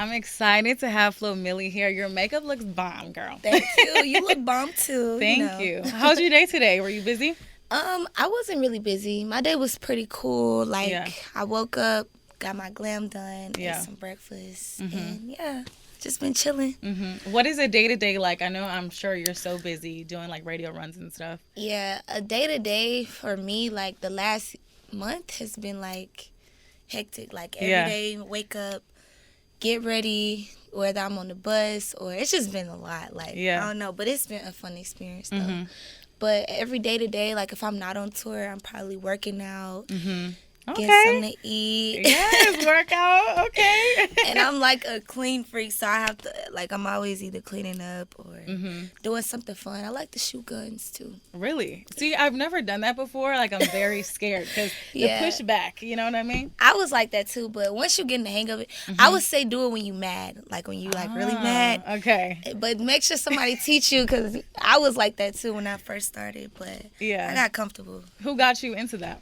I'm excited to have Flo Milli here. Your makeup looks bomb, girl. Thank you. You look bomb too. Thank you. How's your day today? Were you busy? I wasn't really busy. My day was pretty cool. Yeah. I woke up, got my glam done, Yeah. ate some breakfast, and just been chilling. What is a day-to-day like? I'm sure you're so busy doing like radio runs and stuff. Yeah, a day to day for me, like the last month has been like hectic. Like every day, wake up, get ready, whether I'm on the bus or it's just been a lot. Like I don't know, but it's been a fun experience though. But every day to day, like if I'm not on tour, I'm probably working out, getting something to eat. Yes, workout. Okay. And I'm like a clean freak, so I have to I'm always either cleaning up or doing something fun. I like to shoot guns too. Really? See, I've never done that before. Like I'm very scared because the pushback. You know what I mean? I was like that too, but once you get in the hang of it, I would say do it when you mad, like when you really mad. Okay. But make sure somebody teach you, because I was like that too when I first started. But I got comfortable. Who got you into that?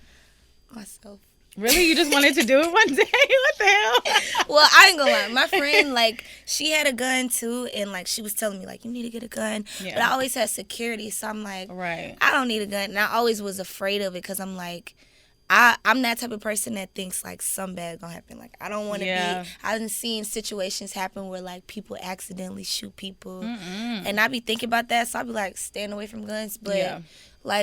Myself. Really? You just wanted to do it one day? What the hell? Well, I ain't gonna lie. My friend, she had a gun too, and she was telling me you need to get a gun. Yeah. But I always had security, so I'm like, right. I don't need a gun. And I always was afraid of it because I'm like, I'm that type of person that thinks something bad gonna happen. I don't want to be. I've seen situations happen where people accidentally shoot people, and I be thinking about that. So I be staying away from guns. But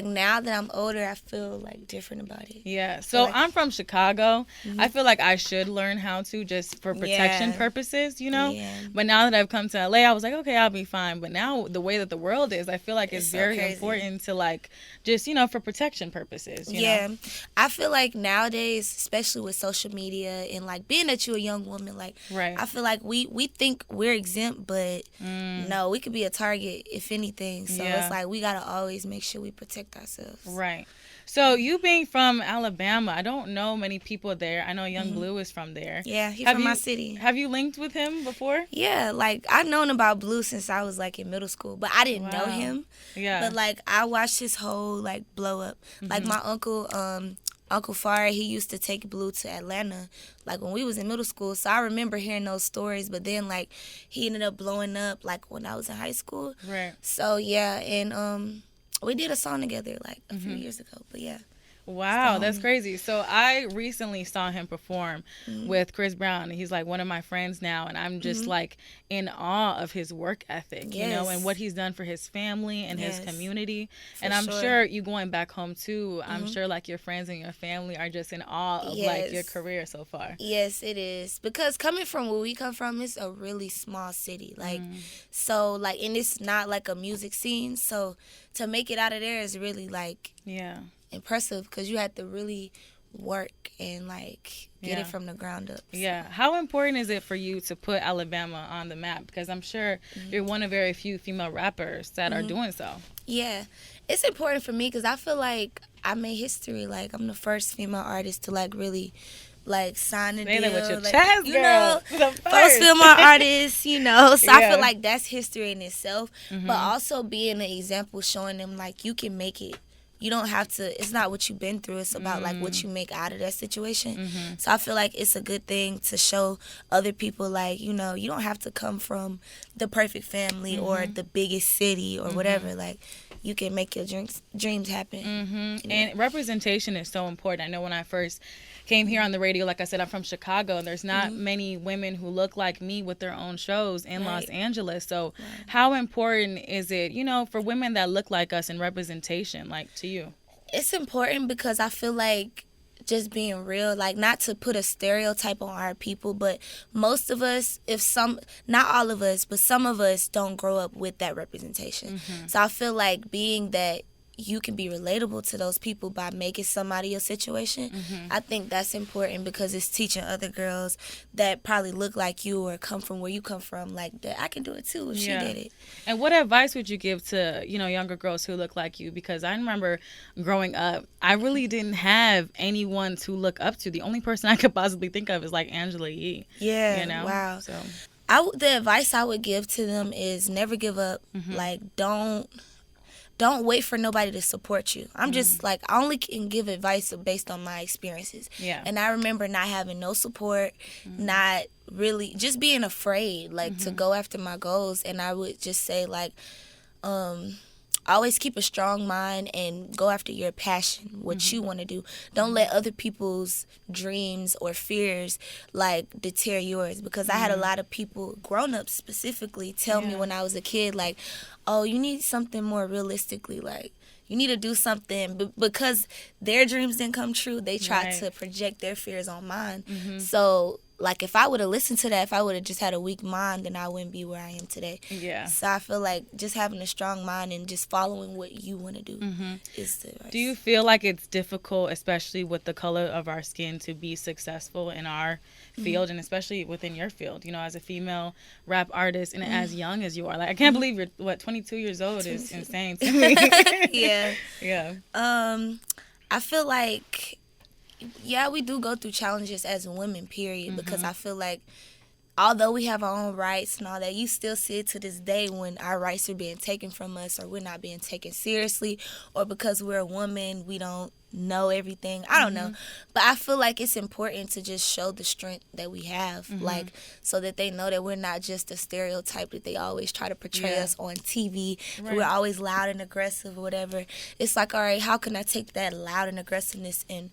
now that I'm older, I feel different about it. Yeah. So I'm from Chicago. I feel like I should learn how to, just for protection purposes, you know. Yeah. But now that I've come to LA, I was like, okay, I'll be fine. But now the way that the world is, I feel like it's very important to just for protection purposes. You know? I feel like nowadays, especially with social media and being that you're a young woman, I feel like we think we're exempt, but no, we could be a target if anything. So it's we gotta always make sure we protect ourselves. Right. So you being from Alabama, I don't know many people there. I know Young Blue is from there. Yeah, he's from my city. Have you linked with him before? Yeah, I've known about Blue since I was in middle school, but I didn't know him. Yeah. But I watched his whole blow up. My uncle Uncle Far, he used to take Blue to Atlanta, when we was in middle school. So I remember hearing those stories, but then, he ended up blowing up, when I was in high school. Right. So, yeah, and we did a song together, a few years ago, but yeah. Wow, that's crazy. So I recently saw him perform with Chris Brown. He's one of my friends now, and I'm just in awe of his work ethic, you know, and what he's done for his family and his community. And I'm sure you going back home too, I'm sure your friends and your family are just in awe of your career so far. Yes, it is. Because coming from where we come from, it's a really small city. So and it's not a music scene. So to make it out of there is really impressive, because you have to really work and get it from the ground up. So. Yeah. How important is it for you to put Alabama on the map? Because I'm sure you're one of very few female rappers that are doing so. Yeah. It's important for me because I feel like I made history. I'm the first female artist to really sign a deal. With your chest, you girl. know, first female artist, So I feel like that's history in itself. But also being an example, showing them you can make it. You don't have to, it's not what you've been through, it's about what you make out of that situation. So I feel like it's a good thing to show other people you don't have to come from the perfect family or the biggest city or whatever. You can make your dreams happen. And representation is so important. I know when I first came here on the radio, like I said, I'm from Chicago, and there's not many women who look like me with their own shows in Los Angeles. So how important is it, for women that look like us in representation, to you? It's important because I feel like just being real, not to put a stereotype on our people, but most of us, not all of us, but some of us don't grow up with that representation. So I feel like being that you can be relatable to those people by making somebody your situation. I think that's important because it's teaching other girls that probably look like you or come from where you come from, that I can do it too if she did it. And what advice would you give to, younger girls who look like you? Because I remember growing up, I really didn't have anyone to look up to. The only person I could possibly think of is Angela Yee. Yeah, wow. So the advice I would give to them is never give up. Don't wait for nobody to support you. I'm just I only can give advice based on my experiences. Yeah. And I remember not having no support, not really just being afraid, like, to go after my goals. And I would just say, like, always keep a strong mind and go after your passion, what you want to do. Don't let other people's dreams or fears, like, deter yours. Because I had a lot of people, grown-ups specifically, tell me when I was a kid, like, oh, you need something more realistically, like, you need to do something. Because their dreams didn't come true, they tried to project their fears on mine. So, like, if I would have listened to that, if I would have just had a weak mind, then I wouldn't be where I am today. Yeah. So I feel like just having a strong mind and just following what you want to do is the right. Do you feel like it's difficult, especially with the color of our skin, to be successful in our field, and especially within your field, you know, as a female rap artist and as young as you are? Like, I can't believe you're, 22 years old is insane to me. Yeah. Yeah. I feel like, yeah, we do go through challenges as women, period, because I feel like although we have our own rights and all that, you still see it to this day when our rights are being taken from us, or we're not being taken seriously, or because we're a woman, we don't know everything. I don't know. But I feel like it's important to just show the strength that we have, like, so that they know that we're not just a stereotype that they always try to portray us on TV. We're always loud and aggressive or whatever. It's like, all right, how can I take that loud and aggressiveness and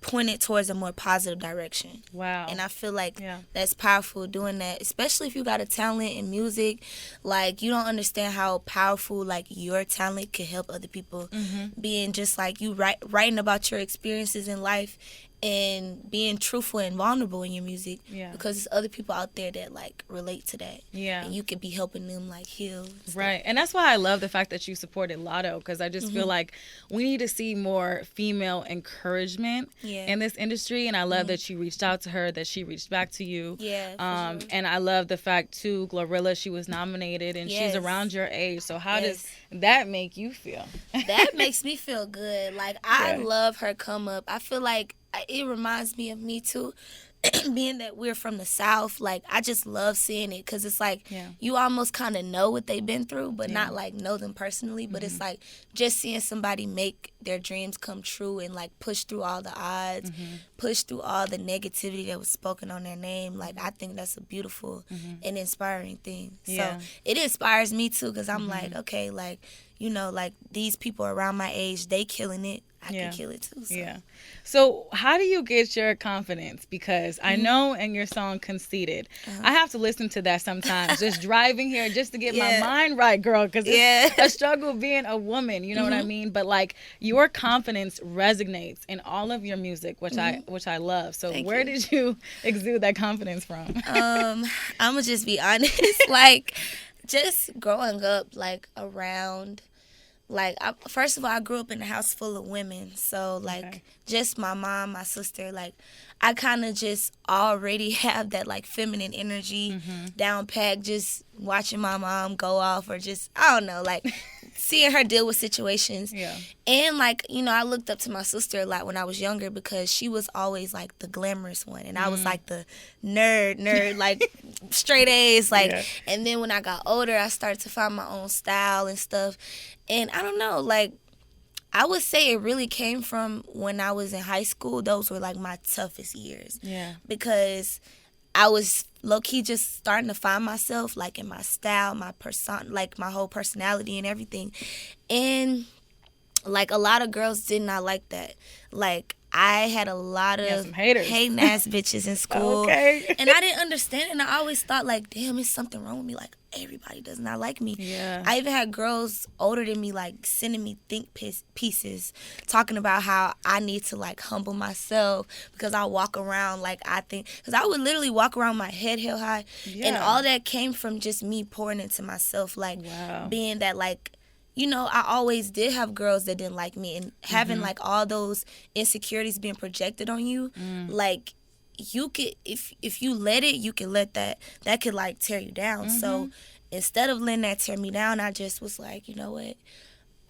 point it towards a more positive direction? Wow. And I feel like that's powerful doing that, especially if you got a talent in music. Like, you don't understand how powerful, like, your talent could help other people. Being just like you writing about your experiences in life and being truthful and vulnerable in your music, because there's other people out there that, like, relate to that, and you could be helping them, like, heal. Right. And that's why I love the fact that you supported Latto, because I just feel like we need to see more female encouragement in this industry. And I love that you reached out to her, that she reached back to you. And I love the fact too, Glorilla, she was nominated, and she's around your age. So how does that make you feel? That makes me feel good. Like, I love her come up. I feel like it reminds me of me too. Being that we're from the South, like, I just love seeing it, because it's like you almost kind of know what they've been through, but not, like, know them personally. But it's like just seeing somebody make their dreams come true and, like, push through all the odds, push through all the negativity that was spoken on their name. Like, I think that's a beautiful and inspiring thing. So it inspires me too, because I'm like, okay, like, you know, like, these people around my age, they killing it. I can kill it too. So. So how do you get your confidence? Because I know in your song Conceited, I have to listen to that sometimes, just driving here, just to get my mind right, girl, because it's a struggle being a woman, you know what I mean? But, like, your confidence resonates in all of your music, which I love. So where did you exude that confidence from? I'm going to just be honest. Like, just growing up, like, around... Like, first of all, I grew up in a house full of women. So, like, just my mom, my sister, like, I kind of just already have that, like, feminine energy down pat, just watching my mom go off, or just, I don't know, like, seeing her deal with situations. And, like, you know, I looked up to my sister a lot when I was younger, because she was always, like, the glamorous one. And I was, like, the nerd, like, straight A's, like. And then when I got older, I started to find my own style and stuff. And I don't know, like, I would say it really came from when I was in high school. Those were, like, my toughest years. Because I was low-key just starting to find myself, like, in my style, my person, like, my whole personality and everything. And, like, a lot of girls did not like that. Like, I had a lot of hating ass bitches in school. And I didn't understand it. And I always thought, like, damn, it's something wrong with me. Like, everybody does not like me. I even had girls older than me, like, sending me think pieces, talking about how I need to, like, humble myself, because I walk around like I think. Because I would literally walk around my head held high. And all that came from just me pouring into myself. Like, being that, like, you know, I always did have girls that didn't like me, and having like all those insecurities being projected on you, like, you could, if you let it, you can let that could, like, tear you down. So instead of letting that tear me down, I just was like, you know what?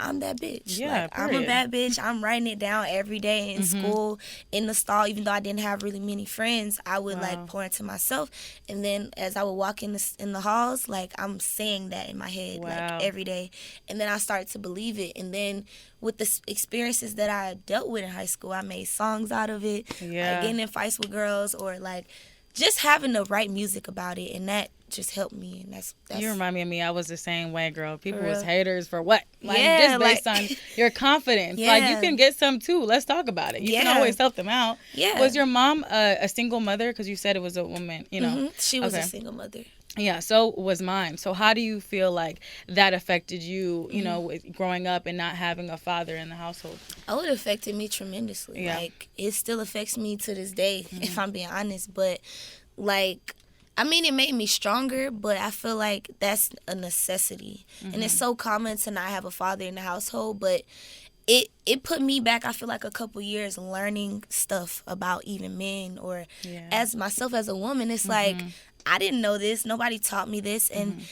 I'm that bitch. Like, I'm a bad bitch. I'm writing it down every day in school, in the stall. Even though I didn't have really many friends, I would like pour into myself. And then as I would walk in the halls, like, I'm saying that in my head like every day. And then I started to believe it. And then with the experiences that I dealt with in high school, I made songs out of it. Like, getting in fights with girls, or like just having the right music about it, and that just helped me. And that's you remind me of me. I was the same way, girl. People real. was haters for what? Like, Yeah, just based on your confidence. Yeah. Like, you can get some too. Let's talk about it. You can always help them out. Yeah. Was your mom a single mother? Because you said it was a woman, you know. She was a single mother. Yeah, so was mine. So how do you feel like that affected you, you know, with growing up and not having a father in the household? Oh, it affected me tremendously. Yeah. Like, it still affects me to this day, if I'm being honest. But, like, I mean, it made me stronger, but I feel like that's a necessity. And it's so common to not have a father in the household, but it put me back, I feel like, a couple years learning stuff about even men or as myself as a woman. It's like, I didn't know this. Nobody taught me this. And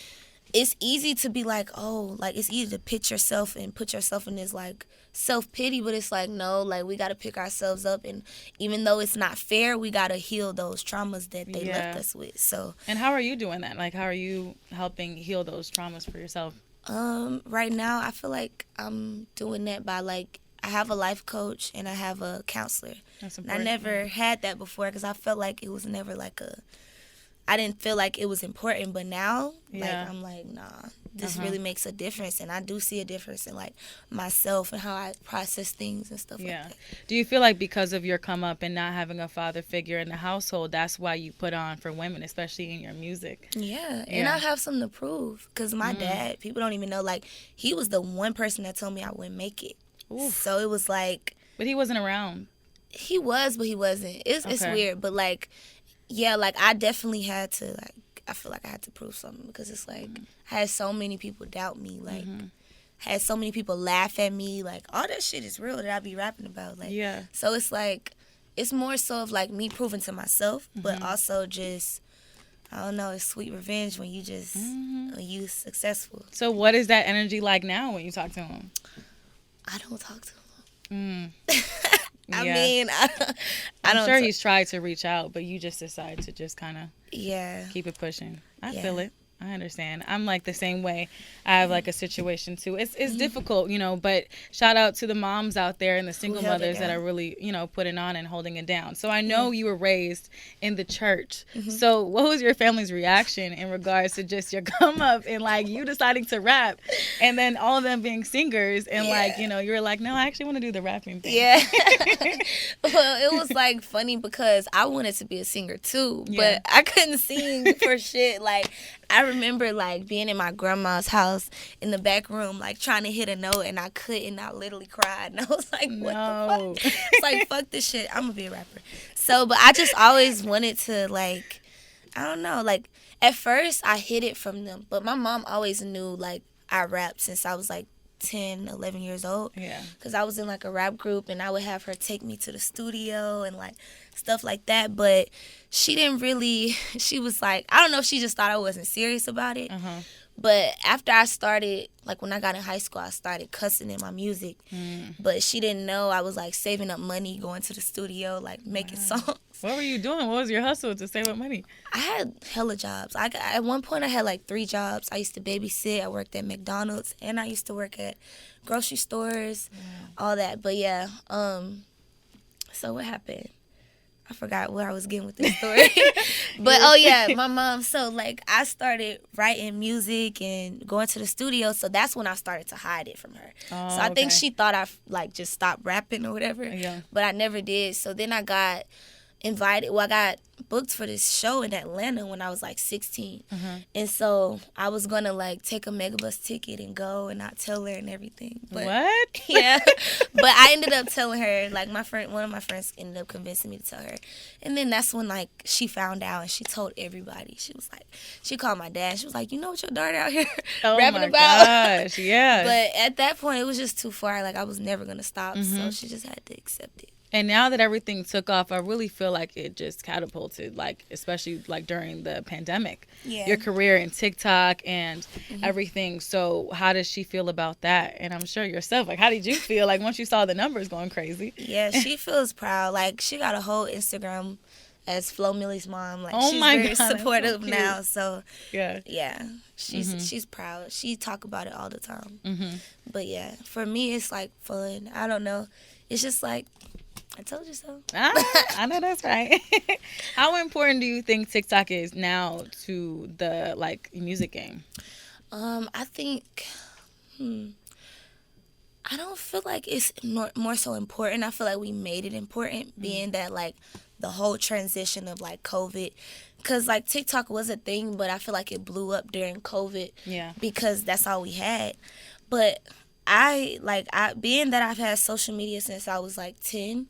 it's easy to be like, oh, like, it's easy to pitch yourself and put yourself in this, like, self-pity, but it's like, no, like, we got to pick ourselves up, and even though it's not fair, we got to heal those traumas that they left us with. So, and how are you doing that? Like, how are you helping heal those traumas for yourself? Right now, I feel like I'm doing that by, like, I have a life coach and I have a counselor. That's important. important. I never had that before because I felt like it was never like I didn't feel like it was important, but now, like, I'm like, nah, this really makes a difference, and I do see a difference in, like, myself and how I process things and stuff like that. Do you feel like because of your come up and not having a father figure in the household, that's why you put on for women, especially in your music? Yeah, and I have something to prove, because my dad, people don't even know, like, he was the one person that told me I wouldn't make it. Oof. So it was like... But he wasn't around. He was, but he wasn't. It's weird, but, like... Yeah, like, I definitely had to, like, I feel like I had to prove something because it's, like, I had so many people doubt me, like, I had so many people laugh at me, like, all that shit is real that I be rapping about, like, so it's, like, it's more so of, like, me proving to myself, but also just, I don't know, it's sweet revenge when you just, when you successful. So what is that energy like now when you talk to him? I don't talk to him. I mean, I'm sure he's tried to reach out, but you just decide to just kind of keep it pushing. I feel it. I understand. I'm like the same way. I have like a situation too. It's difficult, you know, but shout out to the moms out there and the single mothers that are really, you know, putting on and holding it down. So I know you were raised in the church. So what was your family's reaction in regards to just your come up and like you deciding to rap and then all of them being singers and like, you know, you were like, no, I actually want to do the rapping thing. Yeah. Well, it was like funny because I wanted to be a singer too, but I couldn't sing for shit. Like, I remember, like, being in my grandma's house in the back room, like, trying to hit a note, and I couldn't. I literally cried. And I was like, what the fuck? It's like, fuck this shit. I'm going to be a rapper. So, but I just always wanted to, like, I don't know. Like, at first, I hid it from them. But my mom always knew, like, I rapped since I was, like, 10, 11 years old. Yeah. Because I was in, like, a rap group, and I would have her take me to the studio and, like, stuff like that. But she didn't really, she was like, I don't know if she just thought I wasn't serious about it. But after I started, like, when I got in high school, I started cussing in my music. But she didn't know I was, like, saving up money, going to the studio, like, making songs. What were you doing? What was your hustle to save up money? I had hella jobs. At one point, I had, like, 3 jobs. I used to babysit. I worked at McDonald's. And I used to work at grocery stores, all that. But, yeah. So what happened? I forgot where I was getting with this story. But, oh, yeah, my mom. So, like, I started writing music and going to the studio. So that's when I started to hide it from her. Oh, so I think she thought I, like, just stopped rapping or whatever. Yeah. But I never did. So then I got invited. Well, I got booked for this show in Atlanta when I was, like, 16. And so I was going to, like, take a Megabus ticket and go and not tell her and everything. But, what? Yeah. But I ended up telling her. Like, one of my friends ended up convincing me to tell her. And then that's when, like, she found out and she told everybody. She was like, she called my dad. She was like, you know what your daughter out here rapping about? Gosh, yeah. But at that point, it was just too far. Like, I was never going to stop. So she just had to accept it. And now that everything took off, I really feel like it just catapulted, like, especially, like, during the pandemic. Yeah. Your career in TikTok and everything. So how does she feel about that? And I'm sure yourself, like, how did you feel, like, once you saw the numbers going crazy? Yeah, she feels proud. Like, she got a whole Instagram as Flo Milli's mom. Like, she's very supportive now. So, yeah, she's proud. She talk about it all the time. But, yeah, for me, it's, like, fun. I don't know. It's just, like, I told you so. I know that's right. How important do you think TikTok is now to the like music game? I think. I don't feel like it's more so important. I feel like we made it important, being that like the whole transition of like COVID, because like TikTok was a thing, but I feel like it blew up during COVID. Yeah. Because that's all we had. But I being that I've had social media since I was like 10,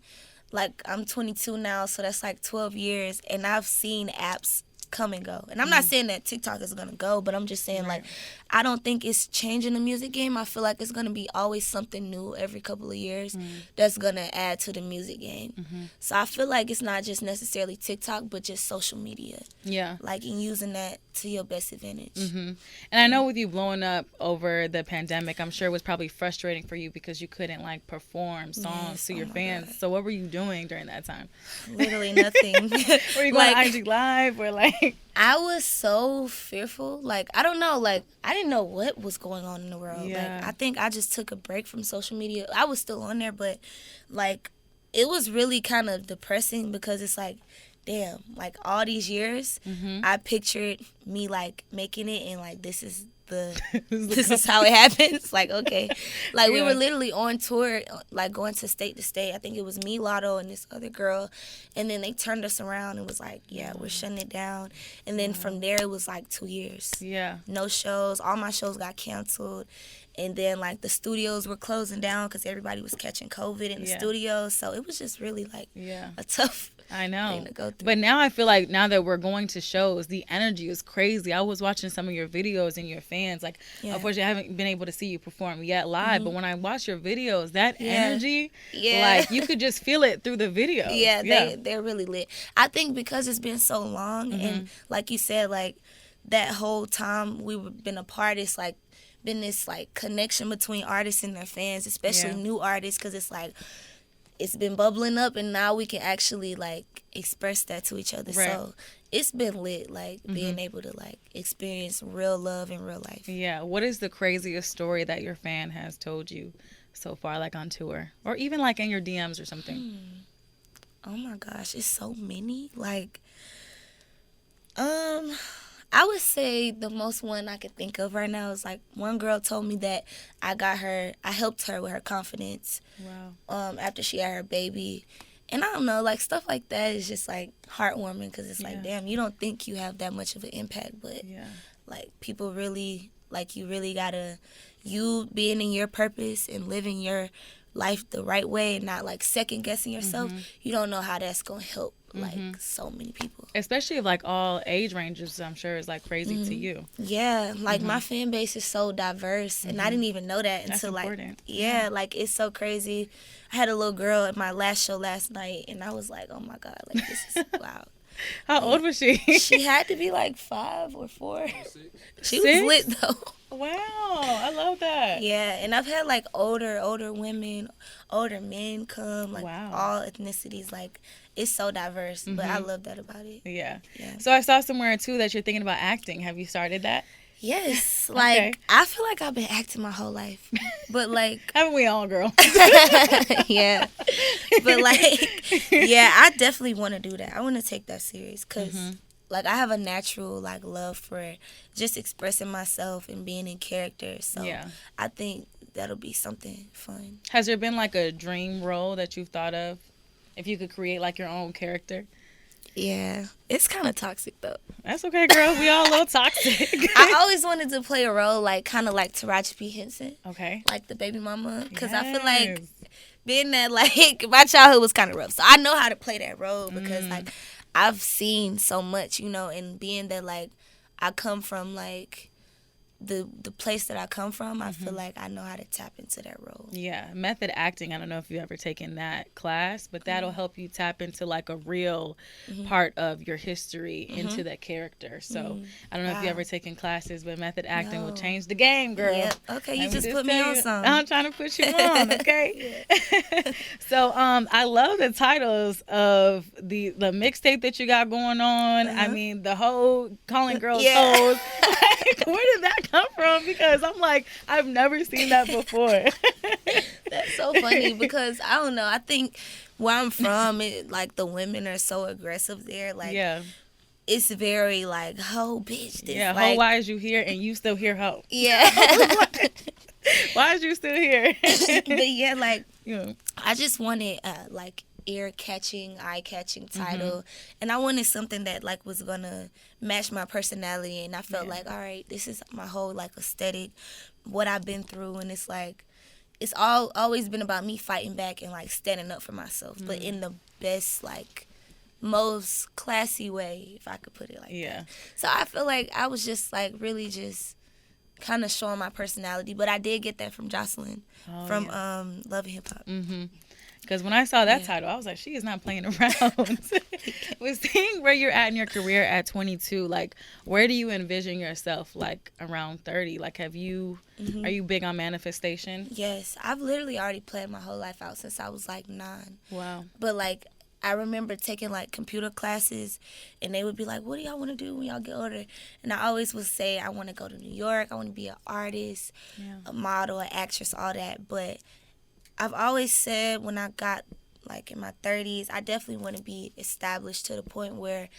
like I'm 22 now, so that's like 12 years, and I've seen apps come and go. And I'm not saying that TikTok is going to go, but I'm just saying like I don't think it's changing the music game. I feel like it's going to be always something new every couple of years that's going to add to the music game. So I feel like it's not just necessarily TikTok, but just social media. Yeah. Like, and using that to your best advantage. And I know with you blowing up over the pandemic, I'm sure it was probably frustrating for you because you couldn't like perform songs to your fans. God. So what were you doing during that time? Literally nothing. Were you going to IG Live or like? I was so fearful. Like, I don't know. Like, I didn't know what was going on in the world. Yeah. Like, I think I just took a break from social media. I was still on there, but like, it was really kind of depressing because it's like, damn, like all these years, I pictured me like making it, and like this is how it happens. Like, okay, like we were literally on tour, like going to state. I think it was me, Latto, and this other girl, and then they turned us around and was like, yeah, we're shutting it down. And then from there it was like 2 years. Yeah, no shows. All my shows got canceled. And then, like, the studios were closing down because everybody was catching COVID in the studios. So it was just really, like, a tough thing to go through. But now I feel like now that we're going to shows, the energy is crazy. I was watching some of your videos and your fans. Like, unfortunately, I haven't been able to see you perform yet live. But when I watch your videos, that energy, like, you could just feel it through the videos. Yeah, they're really lit. I think because it's been so long and, like you said, like, that whole time we've been apart, it's, like, been this like connection between artists and their fans, especially new artists, because it's like it's been bubbling up and now we can actually like express that to each other. So it's been lit, like being able to like experience real love in real life. Yeah. What is the craziest story that your fan has told you so far, like on tour or even like in your DMs or something? Oh my gosh, it's so many. Like I would say the most one I could think of right now is like one girl told me that I helped her with her confidence. Wow. After she had her baby. And I don't know, like stuff like that is just like heartwarming because it's like, damn, you don't think you have that much of an impact, but like people really, like you really gotta, you being in your purpose and living your life the right way and not like second guessing yourself, you don't know how that's gonna help like so many people, especially if like all age ranges. I'm sure is like crazy to you. Yeah, like my fan base is so diverse and I didn't even know that That's until important. like like it's so crazy. I had a little girl at my last show last night and I was like, oh my god, like this is wow. How old was she? She had to be like 5 or 4. She 6? was lit though. Wow, I love that. Yeah, and I've had like older women, older men come, like all ethnicities. Like it's so diverse, but I love that about it. Yeah. So I saw somewhere too that you're thinking about acting. Have you started that? Yes, like I feel like I've been acting my whole life, but like haven't we all, girl? Yeah, but like I definitely want to do that. I want to take that serious because like I have a natural like love for just expressing myself and being in character. So I think that'll be something fun. Has there been like a dream role that you've thought of, if you could create like your own character? Yeah, it's kind of toxic though. That's okay, girl. We all a little toxic. I always wanted to play a role like kind of like Taraji P. Henson. Okay. Like the baby mama, because I feel like being that like my childhood was kind of rough, so I know how to play that role because like I've seen so much, you know, and being that like I come from like the place that I come from, I feel like I know how to tap into that role. Yeah, method acting. I don't know if you've ever taken that class, but that'll help you tap into like a real part of your history into that character. So I don't know if you've ever taken classes, but method acting will change the game, girl. Yep. Okay, you just put me on something. I'm trying to put you on, okay? So I love the titles of the mixtape that you got going on. I mean, the whole calling girls hoes. Like, where did that come from? Because I'm like, I've never seen that before. That's so funny because I don't know. I think where I'm from, like the women are so aggressive there. Like, Yeah. It's very like, ho, bitch. This, Yeah, like, ho, why is you here and you still here, ho? Yeah. Why is you still here? But yeah, like, Yeah. I just wanted like eye catching title, and I wanted something that like was gonna match my personality, and I felt like, all right, this is my whole like aesthetic, what I've been through, and it's like it's always been about me fighting back and like standing up for myself, but in the best like most classy way, if I could put it like that. So I feel like I was just like really just kind of showing my personality, but I did get that from Jocelyn from Love and Hip Hop. Because when I saw that title, I was like, she is not playing around. With seeing where you're at in your career at 22, like, where do you envision yourself, like, around 30? Like, are you big on manifestation? Yes. I've literally already planned my whole life out since I was, like, 9. Wow. But, like, I remember taking, like, computer classes, and they would be like, what do y'all want to do when y'all get older? And I always would say, I want to go to New York. I want to be an artist, a model, an actress, all that. But I've always said when I got like in my 30s, I definitely want to be established to the point where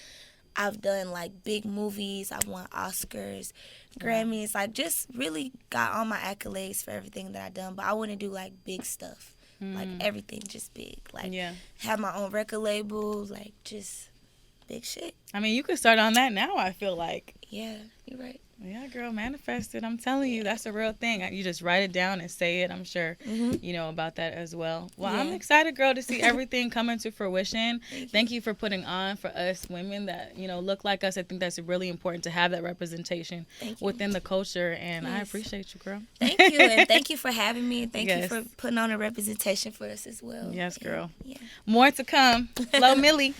I've done like big movies, I've won Oscars, Grammys, like just really got all my accolades for everything that I've done. But I want to do like big stuff, like everything just big, like have my own record label, like just big shit. I mean, you could start on that now, I feel like. Yeah, you're right. Yeah, girl, manifest it. I'm telling you, that's a real thing. You just write it down and say it. I'm sure you know about that as well. Well, I'm excited, girl, to see everything come into fruition. Thank you for putting on for us women that, you know, look like us. I think that's really important to have that representation within the culture, and I appreciate you, girl. Thank you, and thank you for having me, and thank you for putting on a representation for us as well. Yes, girl. Yeah. More to come. Flo Milli.